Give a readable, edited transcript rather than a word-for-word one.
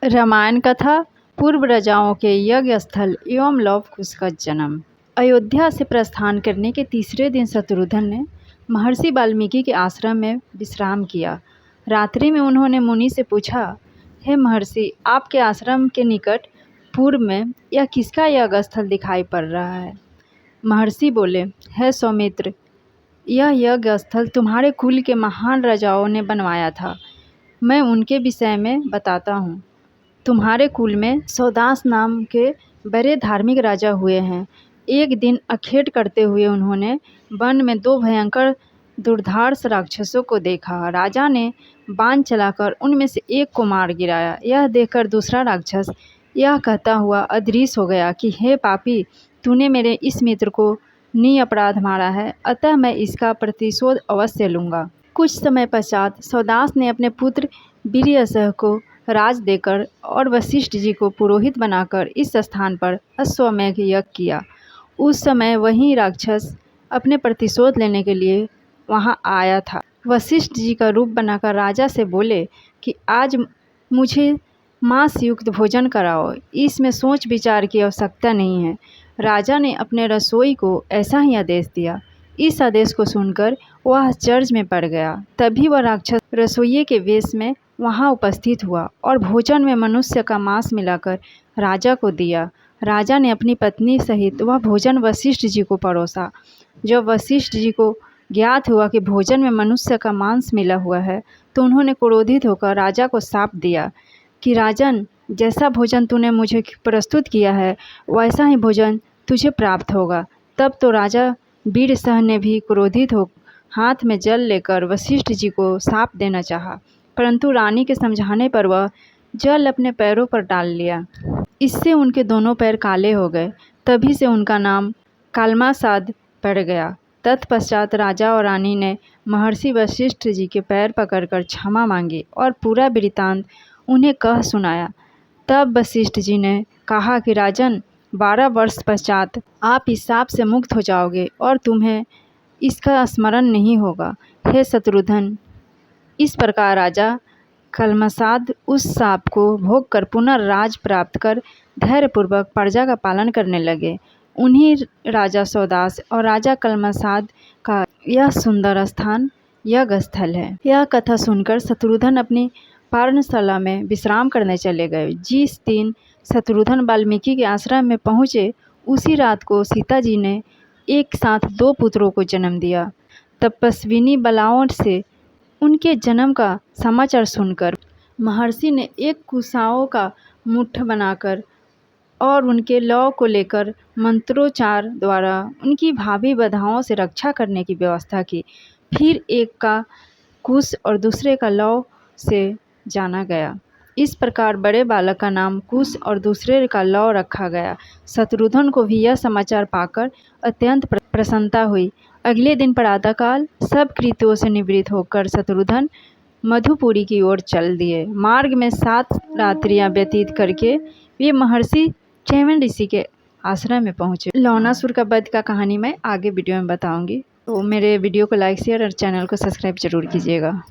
रामायण कथा पूर्व राजाओं के यज्ञ स्थल एवं लव कुश का जन्म। अयोध्या से प्रस्थान करने के तीसरे दिन शत्रुघ्न ने महर्षि वाल्मीकि के आश्रम में विश्राम किया। रात्रि में उन्होंने मुनि से पूछा, हे महर्षि, आपके आश्रम के निकट पूर्व में यह किसका यज्ञ स्थल दिखाई पड़ रहा है? महर्षि बोले, हे सौमित्र, यह यज्ञ स्थल तुम्हारे कुल के महान राजाओं ने बनवाया था। मैं उनके विषय में बताता हूँ। तुम्हारे कुल में सौदास नाम के बड़े धार्मिक राजा हुए हैं। एक दिन अखेट करते हुए उन्होंने वन में दो भयंकर दुर्धार्ष राक्षसों को देखा। राजा ने बाण चलाकर उनमें से एक को मार गिराया। यह देखकर दूसरा राक्षस यह कहता हुआ अदृश्य हो गया कि हे पापी, तूने मेरे इस मित्र को निरपराध मारा है, अतः मैं इसका प्रतिशोध अवश्य लूँगा। कुछ समय पश्चात सौदास ने अपने पुत्र वीर्यसह को राज देकर और वशिष्ठ जी को पुरोहित बनाकर इस स्थान पर अश्वमेध यज्ञ किया। उस समय वही राक्षस अपने प्रतिशोध लेने के लिए वहां आया था। वशिष्ठ जी का रूप बनाकर राजा से बोले कि आज मुझे मांस युक्त भोजन कराओ, इसमें सोच विचार की आवश्यकता नहीं है। राजा ने अपने रसोई को ऐसा ही आदेश दिया। इस आदेश को सुनकर वह आश्चर्य में पड़ गया। तभी वह राक्षस रसोइये के वेश में वहां उपस्थित हुआ और भोजन में मनुष्य का मांस मिलाकर राजा को दिया। राजा ने अपनी पत्नी सहित वह भोजन वशिष्ठ जी को परोसा। जब वशिष्ठ जी को ज्ञात हुआ कि भोजन में मनुष्य का मांस मिला हुआ है, तो उन्होंने क्रोधित होकर राजा को शाप दिया कि राजन, जैसा भोजन तूने मुझे प्रस्तुत किया है, वैसा ही भोजन तुझे प्राप्त होगा। तब तो राजा वीरसह ने भी क्रोधित हो हाथ में जल लेकर वशिष्ठ जी को शाप देना चाहा, परंतु रानी के समझाने पर वह जल अपने पैरों पर डाल लिया। इससे उनके दोनों पैर काले हो गए। तभी से उनका नाम कालमासाद पड़ गया। तत्पश्चात राजा और रानी ने महर्षि वशिष्ठ जी के पैर पकड़कर क्षमा मांगी और पूरा वृत्तांत उन्हें कह सुनाया। तब वशिष्ठ जी ने कहा कि राजन, 12 वर्ष पश्चात आप इस शाप से मुक्त हो जाओगे और तुम्हें इसका स्मरण नहीं होगा। हे शत्रुघ्न, इस प्रकार राजा कलमसाद उस शाप को भोग कर पुनः राज प्राप्त कर धैर्यपूर्वक प्रजा का पालन करने लगे। उन्हीं राजा सौदास और राजा कलमसाद का यह सुंदर स्थान यज्ञ स्थल है। यह कथा सुनकर शत्रुघ्न अपनी पर्णशाला में विश्राम करने चले गए। जिस दिन शत्रुघ्न वाल्मीकि के आश्रम में पहुँचे, उसी रात को सीता जी ने एक साथ 2 पुत्रों को जन्म दिया। तपस्विनी बालाओं से उनके जन्म का समाचार सुनकर महर्षि ने एक कुशाओं का मुठ बनाकर और उनके लौ को लेकर मंत्रोच्चार द्वारा उनकी भावी बाधाओं से रक्षा करने की व्यवस्था की। फिर एक का कुश और दूसरे का लौ से जाना गया। इस प्रकार बड़े बालक का नाम कुश और दूसरे का लौ रखा गया। शत्रुघ्न को भी यह समाचार पाकर अत्यंत प्रसन्नता हुई। अगले दिन प्रातःकाल सब कृत्यों से निवृत्त होकर शत्रुघ्न मधुपुरी की ओर चल दिए। मार्ग में 7 रात्रियां व्यतीत करके वे महर्षि च्यवन ऋषि के आश्रम में पहुंचे। लवणासुर का वध का कहानी मैं आगे वीडियो में बताऊंगी, तो मेरे वीडियो को लाइक, शेयर और चैनल को सब्सक्राइब जरूर कीजिएगा।